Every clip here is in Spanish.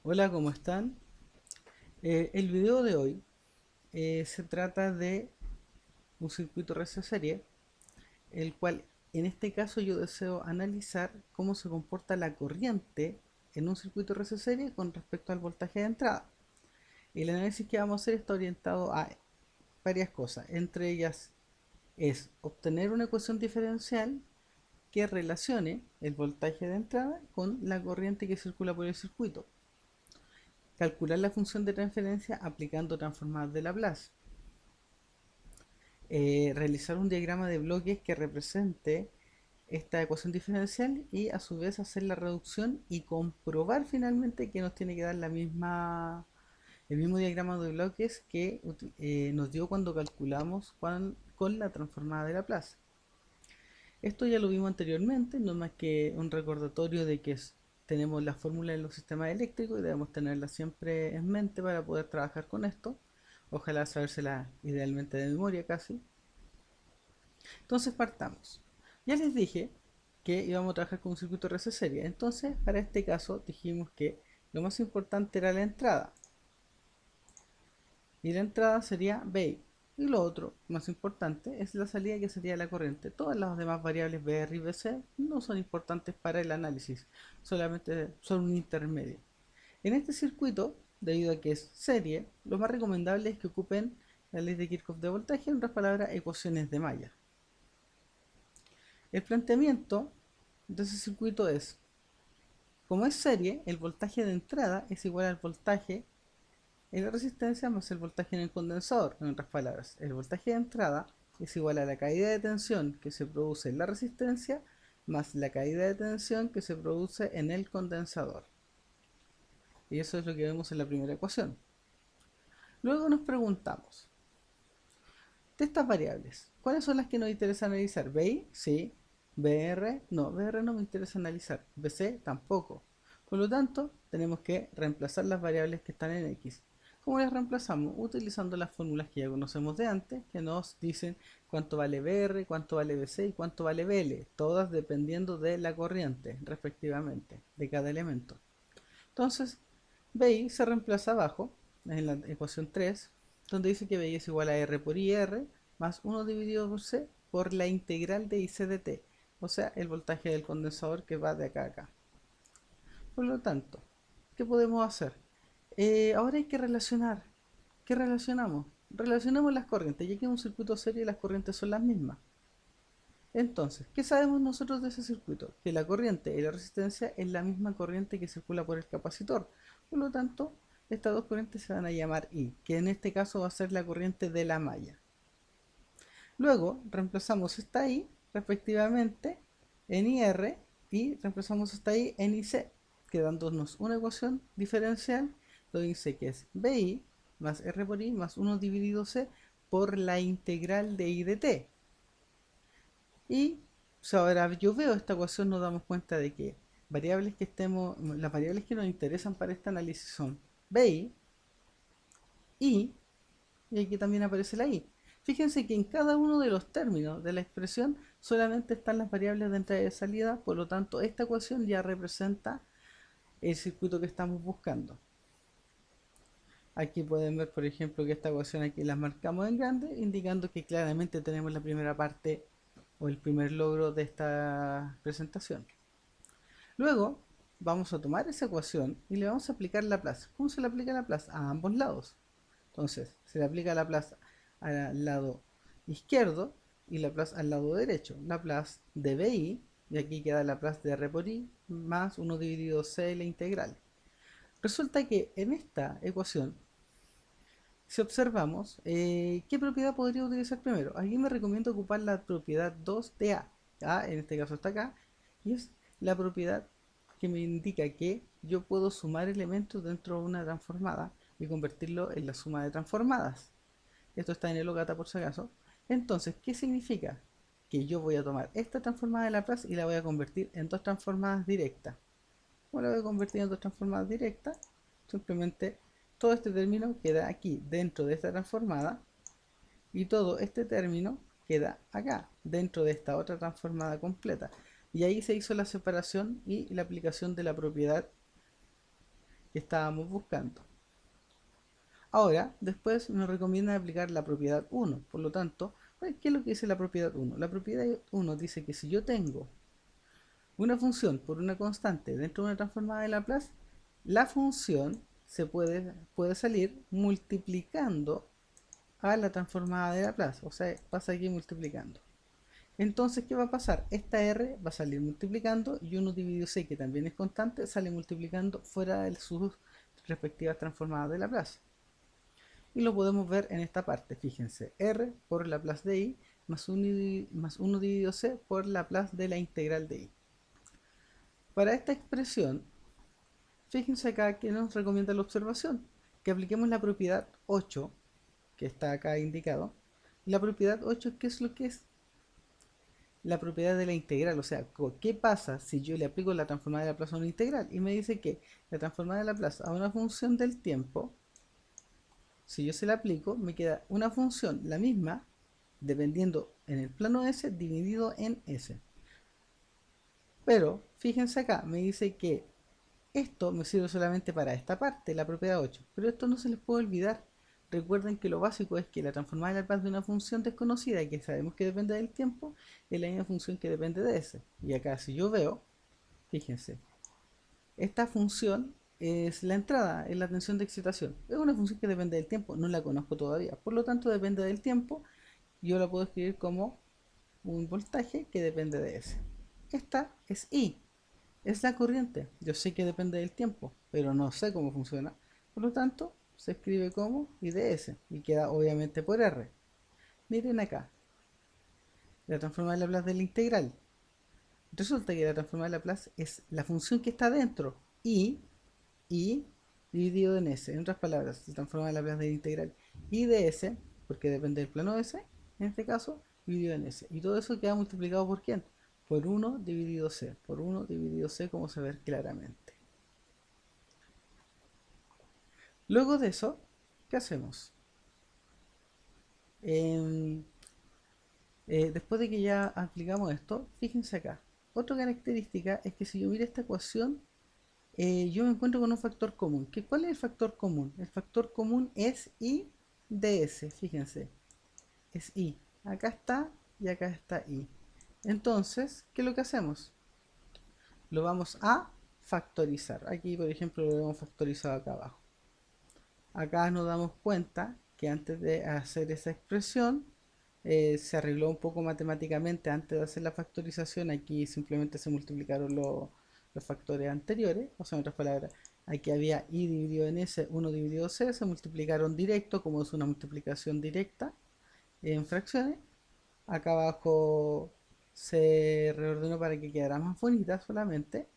Hola, ¿cómo están? El video de hoy se trata de un circuito RC serie, el cual en este caso yo deseo analizar cómo se comporta la corriente en un circuito RC serie con respecto al voltaje de entrada. El análisis que vamos a hacer está orientado a varias cosas, entre ellas es obtener una ecuación diferencial que relacione el voltaje de entrada con la corriente que circula por el circuito, calcular la función de transferencia aplicando transformadas de Laplace, realizar un diagrama de bloques que represente esta ecuación diferencial y a su vez hacer la reducción y comprobar finalmente que nos tiene que dar el mismo diagrama de bloques que nos dio cuando calculamos con la transformada de Laplace. Esto ya lo vimos anteriormente, no es más que un recordatorio de que tenemos la fórmula de los sistemas eléctricos y debemos tenerla siempre en mente para poder trabajar con esto. Ojalá sabérsela idealmente de memoria casi. Entonces partamos. Ya les dije que íbamos a trabajar con un circuito RC serie. Entonces, para este caso dijimos que lo más importante era la entrada. Y la entrada sería BI. Y lo otro, más importante, es la salida, que sería la corriente. Todas las demás variables BR y BC no son importantes para el análisis, solamente son un intermedio. En este circuito, debido a que es serie, lo más recomendable es que ocupen la ley de Kirchhoff de voltaje, en otras palabras, ecuaciones de malla. El planteamiento de ese circuito es: como es serie, el voltaje de entrada es igual al voltaje en la resistencia más el voltaje en el condensador. En otras palabras, el voltaje de entrada es igual a la caída de tensión que se produce en la resistencia más la caída de tensión que se produce en el condensador. Y eso es lo que vemos en la primera ecuación. Luego nos preguntamos, de estas variables, ¿cuáles son las que nos interesa analizar? ¿BI? Sí. ¿BR? No, BR no me interesa analizar. ¿BC? Tampoco. Por lo tanto, tenemos que reemplazar las variables que están en X. ¿Cómo las reemplazamos? Utilizando las fórmulas que ya conocemos de antes, que nos dicen cuánto vale BR, cuánto vale BC y cuánto vale BL, todas dependiendo de la corriente, respectivamente, de cada elemento. Entonces, BI se reemplaza abajo, en la ecuación 3, donde dice que BI es igual a R por IR más 1 dividido por C por la integral de IC de T, o sea, el voltaje del condensador que va de acá a acá. Por lo tanto, ¿qué podemos hacer? Ahora hay que relacionar. ¿Qué relacionamos? Relacionamos las corrientes, ya que en un circuito serie las corrientes son las mismas. Entonces, ¿qué sabemos nosotros de ese circuito? Que la corriente y la resistencia es la misma corriente que circula por el capacitor. Por lo tanto, estas dos corrientes se van a llamar I, que en este caso va a ser la corriente de la malla. Luego, reemplazamos esta I respectivamente en IR y reemplazamos esta I en IC, quedándonos una ecuación diferencial donde dice que es BI más R por I más 1 dividido C por la integral de I de T. Y si ahora yo veo esta ecuación, nos damos cuenta de que las variables que nos interesan para este análisis son BI, I, y aquí también aparece la I. Fíjense que en cada uno de los términos de la expresión solamente están las variables de entrada y de salida, por lo tanto esta ecuación ya representa el circuito que estamos buscando. Aquí pueden ver, por ejemplo, que esta ecuación aquí la marcamos en grande, indicando que claramente tenemos la primera parte o el primer logro de esta presentación. Luego vamos a tomar esa ecuación y le vamos a aplicar Laplace. ¿Cómo se le aplica Laplace? A ambos lados. Entonces, se le aplica Laplace al lado izquierdo y Laplace al lado derecho. Laplace de BI, y aquí queda Laplace de R por I, más 1 dividido C la integral. Resulta que en esta ecuación, si observamos, ¿qué propiedad podría utilizar primero? Aquí me recomiendo ocupar la propiedad 2 de A. A en este caso está acá, y es la propiedad que me indica que yo puedo sumar elementos dentro de una transformada y convertirlo en la suma de transformadas. Esto está en el OGATA por si acaso. Entonces, ¿qué significa? Que yo voy a tomar esta transformada de Laplace y la voy a convertir en dos transformadas directas. ¿Cómo la voy a convertir en dos transformadas directas? Simplemente todo este término queda aquí dentro de esta transformada y todo este término queda acá dentro de esta otra transformada completa. Y ahí se hizo la separación y la aplicación de la propiedad que estábamos buscando. Ahora, después nos recomienda aplicar la propiedad 1. Por lo tanto, ¿qué es lo que dice la propiedad 1? La propiedad 1 dice que si yo tengo una función por una constante dentro de una transformada de Laplace, la función puede salir multiplicando a la transformada de Laplace. O sea, pasa aquí multiplicando. Entonces, ¿qué va a pasar? Esta R va a salir multiplicando y 1 dividido C, que también es constante, sale multiplicando fuera de sus respectivas transformadas de Laplace. Y lo podemos ver en esta parte, fíjense, R por Laplace de I más 1 dividido C por Laplace de la integral de I. Para esta expresión, fíjense acá que nos recomienda la observación, que apliquemos la propiedad 8, que está acá indicado. La propiedad 8, ¿qué es lo que es? La propiedad de la integral, o sea, ¿qué pasa si yo le aplico la transformada de Laplace a una integral? Y me dice que la transformada de Laplace a una función del tiempo, si yo se la aplico, me queda una función, la misma, dependiendo en el plano S, dividido en S. Pero, fíjense acá, me dice que esto me sirve solamente para esta parte, la propiedad 8, pero esto no se les puede olvidar. Recuerden que lo básico es que la transformada de Laplace de una función desconocida y que sabemos que depende del tiempo es la misma función que depende de S. Y acá si yo veo, fíjense, esta función es la entrada, es la tensión de excitación. Es una función que depende del tiempo, no la conozco todavía. Por lo tanto depende del tiempo. Yo la puedo escribir como un voltaje que depende de S. Esta es I. Es la corriente. Yo sé que depende del tiempo, pero no sé cómo funciona. Por lo tanto, se escribe como IDS y queda obviamente por R. Miren acá, la transformada de Laplace de la integral. Resulta que la transformada de Laplace es la función que está dentro, I dividido en S. En otras palabras, la transformada de Laplace de la integral I de S, porque depende del plano S, en este caso, dividido en S. Y todo eso queda multiplicado por ¿quién? Por 1 dividido C. Por 1 dividido C, como se ve claramente. Luego de eso, ¿qué hacemos? Después de que ya aplicamos esto, fíjense acá. Otra característica es que si yo miro esta ecuación, yo me encuentro con un factor común. ¿Cuál es el factor común? El factor común es I de S, fíjense. Es I. Acá está y acá está I. Entonces, ¿qué es lo que hacemos? Lo vamos a factorizar. Aquí, por ejemplo, lo hemos factorizado acá abajo. Acá nos damos cuenta que antes de hacer esa expresión se arregló un poco matemáticamente antes de hacer la factorización. Aquí simplemente se multiplicaron los factores anteriores, o sea, en otras palabras, aquí había i dividido en s, 1 dividido c, se multiplicaron directo, como es una multiplicación directa en fracciones. Acá abajo se reordenó para que quedara más bonita solamente.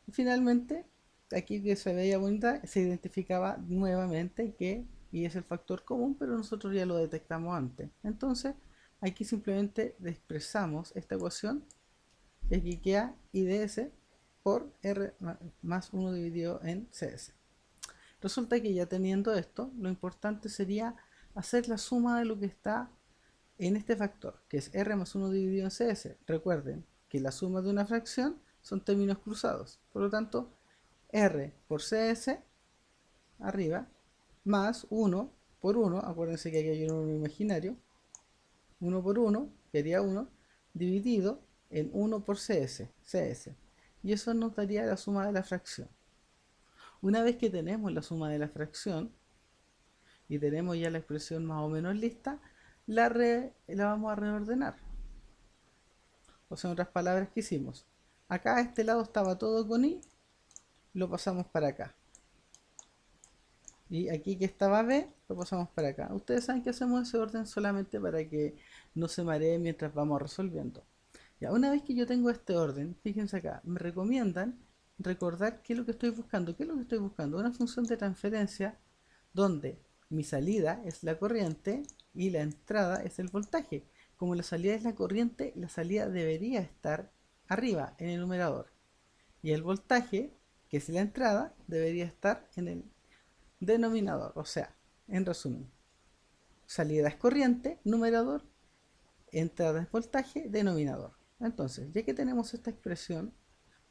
Y finalmente, aquí que se veía bonita, se identificaba nuevamente que y es el factor común, pero nosotros ya lo detectamos antes. Entonces, aquí simplemente expresamos esta ecuación y aquí queda I de S por R más 1 dividido en CS. Resulta que ya teniendo esto, lo importante sería hacer la suma de lo que está en este factor, que es R más 1 dividido en CS. Recuerden que la suma de una fracción son términos cruzados. Por lo tanto, R por CS arriba más 1 por 1, acuérdense que aquí hay un 1 imaginario, 1 por 1 sería 1, dividido en 1 por CS. Y eso nos daría la suma de la fracción. Una vez que tenemos la suma de la fracción y tenemos ya la expresión más o menos lista, la vamos a reordenar. O sea, en otras palabras, ¿qué hicimos? Acá a este lado estaba todo con I, lo pasamos para acá. Y aquí que estaba B, lo pasamos para acá. Ustedes saben que hacemos ese orden solamente para que no se maree mientras vamos resolviendo. Ya, una vez que yo tengo este orden, fíjense acá, me recomiendan recordar qué es lo que estoy buscando. ¿Qué es lo que estoy buscando? Una función de transferencia donde mi salida es la corriente y la entrada es el voltaje. Como la salida es la corriente, la salida debería estar arriba en el numerador. Y el voltaje, que es la entrada, debería estar en el denominador. O sea, en resumen, salida es corriente, numerador, entrada es voltaje, denominador. Entonces, ya que tenemos esta expresión,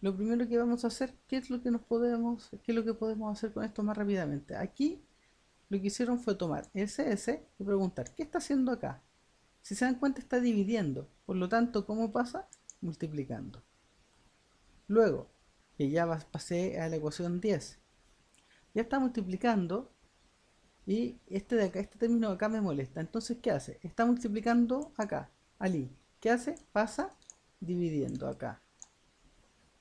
lo primero que vamos a hacer, qué es lo que podemos hacer con esto más rápidamente? Aquí lo que hicieron fue tomar SS y preguntar, ¿qué está haciendo acá? Si se dan cuenta está dividiendo, por lo tanto, ¿cómo pasa? Multiplicando. Luego, que ya pasé a la ecuación 10, ya está multiplicando y este de acá, este término de acá me molesta. Entonces, ¿qué hace? Está multiplicando acá, al i. ¿Qué hace? Pasa dividiendo acá.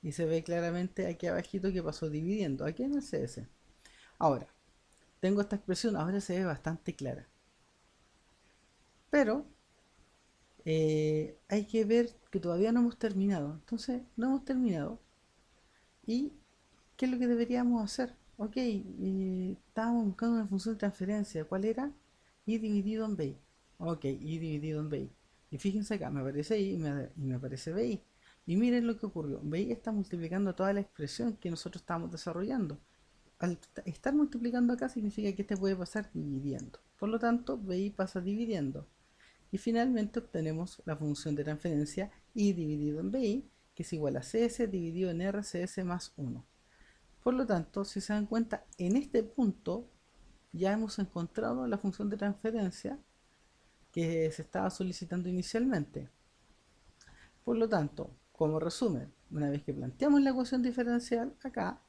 Y se ve claramente aquí abajito que pasó dividiendo, aquí en el CS. Ahora, tengo esta expresión, ahora se ve bastante clara. Pero hay que ver que todavía no hemos terminado. Entonces, no hemos terminado. ¿Y qué es lo que deberíamos hacer? Ok, estábamos buscando una función de transferencia. ¿Cuál era? Y dividido en BI. Ok, y dividido en BI. Y fíjense acá, me aparece I y me aparece BI. Y miren lo que ocurrió. BI está multiplicando toda la expresión que nosotros estamos desarrollando. Al estar multiplicando acá significa que este puede pasar dividiendo. Por lo tanto, BI pasa dividiendo. Y finalmente obtenemos la función de transferencia I dividido en BI, que es igual a CS dividido en RCS más 1. Por lo tanto, si se dan cuenta, en este punto ya hemos encontrado la función de transferencia que se estaba solicitando inicialmente. Por lo tanto, como resumen, una vez que planteamos la ecuación diferencial acá,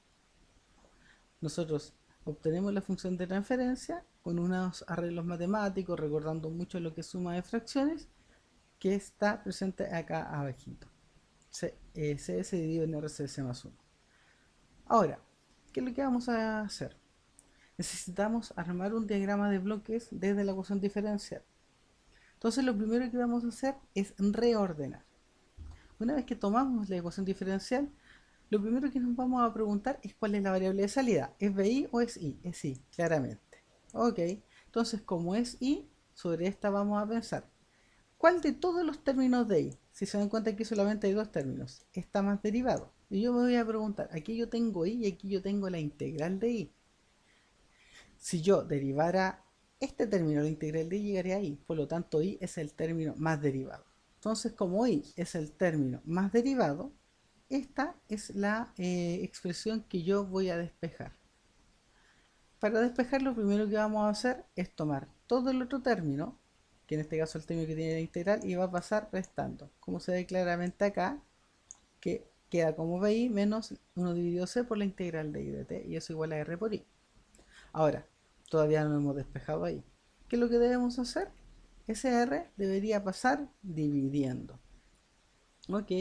nosotros obtenemos la función de transferencia con unos arreglos matemáticos, recordando mucho lo que es suma de fracciones, que está presente acá abajito. CS dividido en RCS más 1. Ahora, ¿qué es lo que vamos a hacer? Necesitamos armar un diagrama de bloques desde la ecuación diferencial. Entonces lo primero que vamos a hacer es reordenar. Una vez que tomamos la ecuación diferencial, lo primero que nos vamos a preguntar es cuál es la variable de salida. ¿Es BI o es I? Es I, claramente. Ok, entonces como es I, sobre esta vamos a pensar. ¿Cuál de todos los términos de I? Si se dan cuenta que solamente hay dos términos, está más derivado. Y yo me voy a preguntar, aquí yo tengo I y aquí yo tengo la integral de I. Si yo derivara este término, la integral de I llegaría a I, por lo tanto I es el término más derivado. Entonces, como I es el término más derivado, esta es la expresión que yo voy a despejar. Para despejar, lo primero que vamos a hacer es tomar todo el otro término, que en este caso el término que tiene la integral, y va a pasar restando. Como se ve claramente acá, que queda como BI menos 1 dividido C por la integral de I de t, y eso igual a R por I. Ahora, todavía no hemos despejado ahí. ¿Qué es lo que debemos hacer? Ese R debería pasar dividiendo. Ok,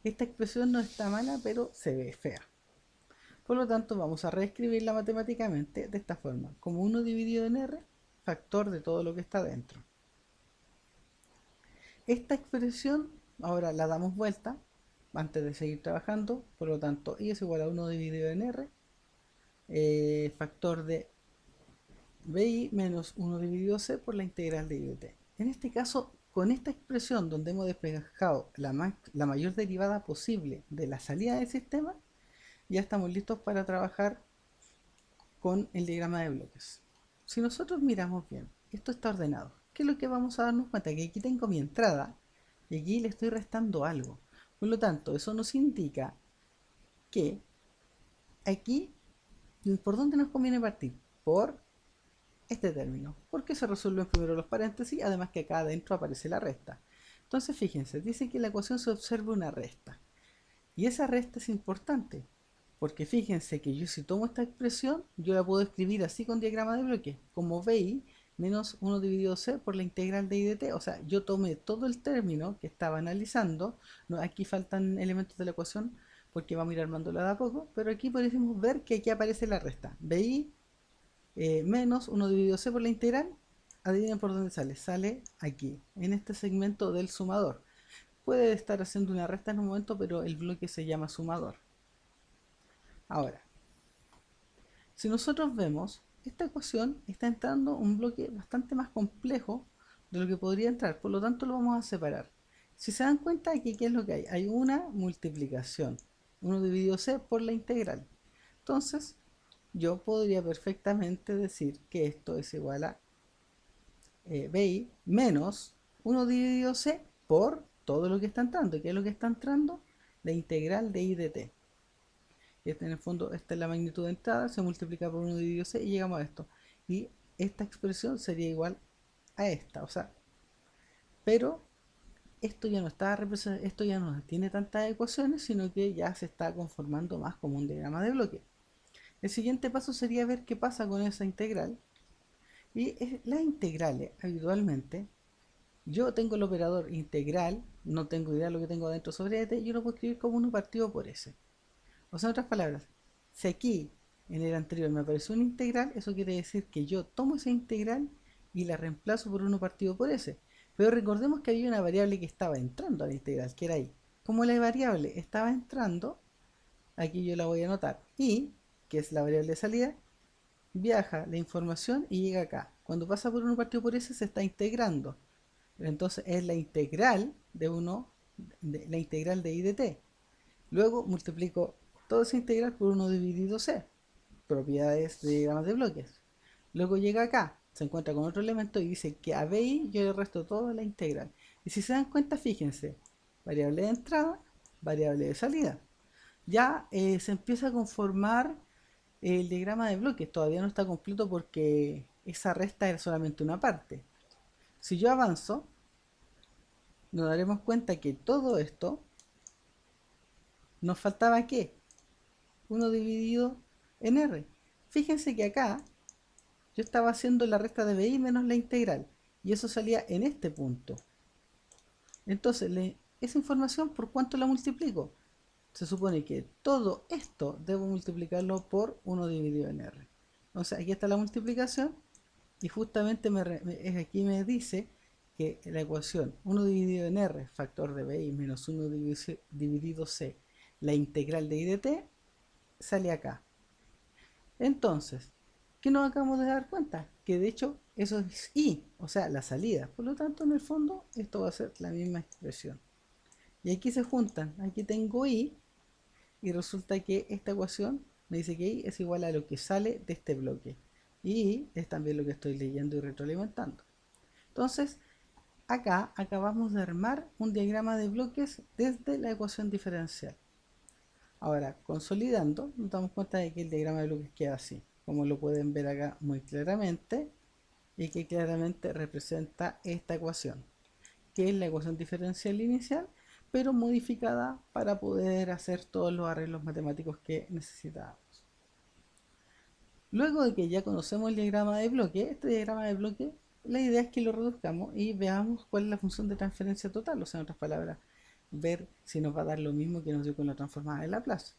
esta expresión no está mala, pero se ve fea. Por lo tanto, vamos a reescribirla matemáticamente de esta forma. Como 1 dividido en R, factor de todo lo que está dentro. Esta expresión, ahora la damos vuelta, antes de seguir trabajando. Por lo tanto, I es igual a 1 dividido en R, factor de BI menos 1 dividido C por la integral de I de t. En este caso, con esta expresión donde hemos despejado la mayor derivada posible de la salida del sistema, ya estamos listos para trabajar con el diagrama de bloques. Si nosotros miramos bien, esto está ordenado. ¿Qué es lo que vamos a darnos cuenta? Que aquí tengo mi entrada y aquí le estoy restando algo. Por lo tanto, eso nos indica que aquí, ¿por dónde nos conviene partir? Por este término, porque se resuelven primero los paréntesis, además que acá adentro aparece la resta. Entonces fíjense, dice que en la ecuación se observa una resta, y esa resta es importante, porque fíjense que yo si tomo esta expresión, yo la puedo escribir así con diagrama de bloque, como BI menos 1 dividido C por la integral de I de t, o sea, yo tomé todo el término que estaba analizando, no, aquí faltan elementos de la ecuación, porque vamos a ir armándola de a poco, pero aquí podemos ver que aquí aparece la resta, BI menos 1 dividido C por la integral, adivinen por dónde sale, sale aquí, en este segmento del sumador. Puede estar haciendo una resta en un momento, pero el bloque se llama sumador. Ahora, si nosotros vemos, esta ecuación está entrando un bloque bastante más complejo de lo que podría entrar, por lo tanto lo vamos a separar. Si se dan cuenta aquí, ¿qué es lo que hay? Hay una multiplicación, 1 dividido C por la integral. Entonces, yo podría perfectamente decir que esto es igual a BI menos 1 dividido C por todo lo que está entrando. ¿Y qué es lo que está entrando? La integral de I de t. En el fondo, esta es la magnitud de entrada, se multiplica por 1 dividido c y llegamos a esto. Y esta expresión sería igual a esta, o sea, pero esto ya no está esto ya no tiene tantas ecuaciones, sino que ya se está conformando más como un diagrama de bloque. El siguiente paso sería ver qué pasa con esa integral. Y las integrales, habitualmente, yo tengo el operador integral, no tengo idea de lo que tengo adentro sobre t, yo lo puedo escribir como 1 partido por s. O sea, en otras palabras, si aquí en el anterior me apareció una integral, eso quiere decir que yo tomo esa integral y la reemplazo por 1 partido por s. Pero recordemos que había una variable que estaba entrando a la integral, que era y. Como la variable estaba entrando, aquí yo la voy a anotar. Y, que es la variable de salida, viaja la información y llega acá. Cuando pasa por 1 partido por s se está integrando. Entonces es la integral de 1, la integral de i de t. Luego multiplico toda esa integral por 1 dividido c, propiedades de diagramas de bloques. Luego llega acá, se encuentra con otro elemento y dice que a bi yo le resto toda la integral. Y si se dan cuenta, fíjense, variable de entrada, variable de salida. Ya se empieza a conformar el diagrama de bloques. Todavía no está completo porque esa resta es solamente una parte. Si yo avanzo, nos daremos cuenta que todo esto nos faltaba ¿qué? 1 dividido en r. Fíjense que acá yo estaba haciendo la resta de bi menos la integral y eso salía en este punto. Entonces, esa información, ¿por cuánto la multiplico? Se supone que todo esto debo multiplicarlo por 1 dividido en r. Entonces, aquí está la multiplicación y justamente aquí me dice que la ecuación 1 dividido en r, factor de bi menos 1 dividido c, la integral de i de t, sale acá. Entonces, ¿qué nos acabamos de dar cuenta? Que de hecho eso es i, o sea, la salida. Por lo tanto, en el fondo, esto va a ser la misma expresión. Y aquí se juntan. Aquí tengo i y resulta que esta ecuación me dice que i es igual a lo que sale de este bloque. Y i es también lo que estoy leyendo y retroalimentando. Entonces, acá acabamos de armar un diagrama de bloques desde la ecuación diferencial. Ahora, consolidando, nos damos cuenta de que el diagrama de bloques queda así, como lo pueden ver acá muy claramente, y que claramente representa esta ecuación, que es la ecuación diferencial inicial, pero modificada para poder hacer todos los arreglos matemáticos que necesitábamos. Luego de que ya conocemos el diagrama de bloque, este diagrama de bloque, la idea es que lo reduzcamos y veamos cuál es la función de transferencia total, o sea, en otras palabras, ver si nos va a dar lo mismo que nos dio con la transformada de Laplace.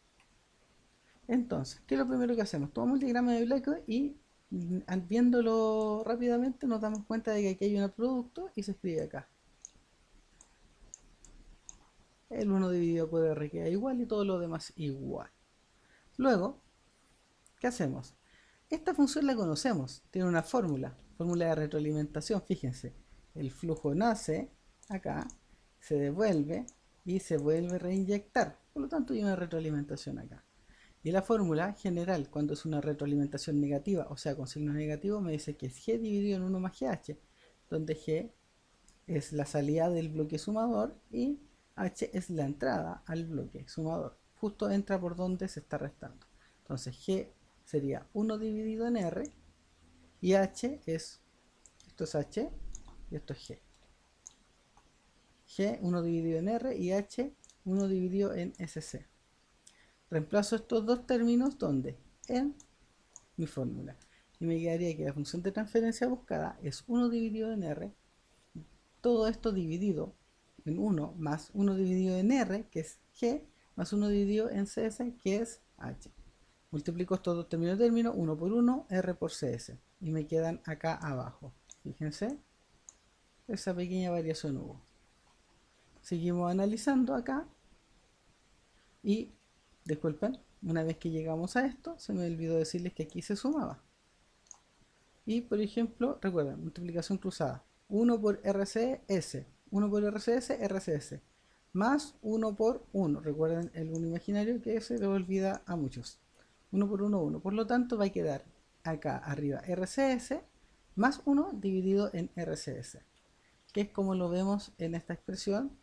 Entonces, ¿qué es lo primero que hacemos? Tomamos el diagrama de bloque y viéndolo rápidamente nos damos cuenta de que aquí hay un producto y se escribe acá. El 1 dividido por r queda igual y todo lo demás igual. Luego, ¿qué hacemos? Esta función la conocemos, tiene una fórmula de retroalimentación, fíjense. El flujo nace acá, se devuelve y se vuelve a reinyectar. Por lo tanto, hay una retroalimentación acá. Y la fórmula general, cuando es una retroalimentación negativa, o sea, con signo negativo, me dice que es g dividido en 1 más gh, donde g es la salida del bloque sumador y h es la entrada al bloque sumador. Justo entra por donde se está restando. Entonces g sería 1 dividido en r y h es, esto es h y esto es g. G 1 dividido en r y h 1 dividido en sc. Reemplazo estos dos términos ¿dónde? En mi fórmula. Y me quedaría que la función de transferencia buscada es 1 dividido en r, todo esto dividido en 1 más 1 dividido en r, que es g, más 1 dividido en cs, que es h. Multiplico estos dos términos de término, 1 por 1, r por cs. Y me quedan acá abajo. Fíjense, esa pequeña variación hubo. Seguimos analizando acá y disculpen, una vez que llegamos a esto, se me olvidó decirles que aquí se sumaba. Y por ejemplo, recuerden, multiplicación cruzada. 1 por RCS, 1 por RCS, RCS. Más 1 por 1. Recuerden el 1 imaginario que se le olvida a muchos. 1 por 1, 1. Por lo tanto, va a quedar acá arriba RCS más 1 dividido en RCS. Que es como lo vemos en esta expresión,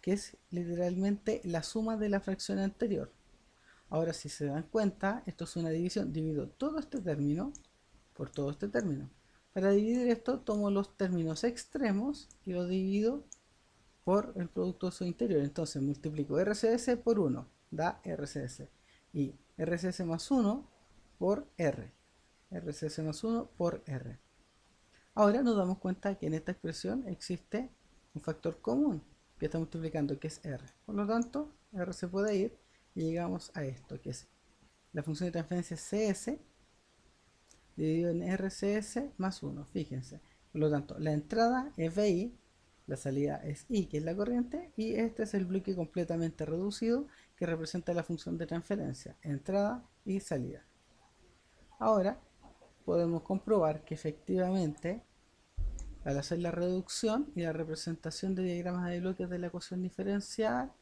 que es literalmente la suma de la fracción anterior. Ahora, si se dan cuenta, esto es una división. Divido todo este término por todo este término. Para dividir esto, tomo los términos extremos y los divido por el producto de su interior. Entonces multiplico RCS por 1, da RCS. Y RCS más 1 por R. RCS más 1 por R. Ahora nos damos cuenta que en esta expresión existe un factor común que está multiplicando, que es R. Por lo tanto, R se puede ir y llegamos a esto, que es la función de transferencia CS dividido en RCS más 1. Fíjense. Por lo tanto, la entrada es BI, la salida es I, que es la corriente, y este es el bloque completamente reducido que representa la función de transferencia, entrada y salida. Ahora podemos comprobar que efectivamente, al hacer la reducción y la representación de diagramas de bloques de la ecuación diferencial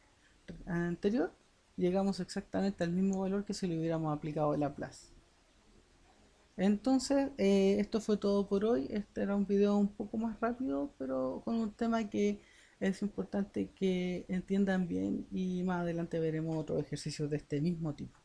anterior, llegamos exactamente al mismo valor que si le hubiéramos aplicado Laplace. Entonces, esto fue todo por hoy. Este era un video un poco más rápido, pero con un tema que es importante que entiendan bien, y más adelante veremos otros ejercicios de este mismo tipo.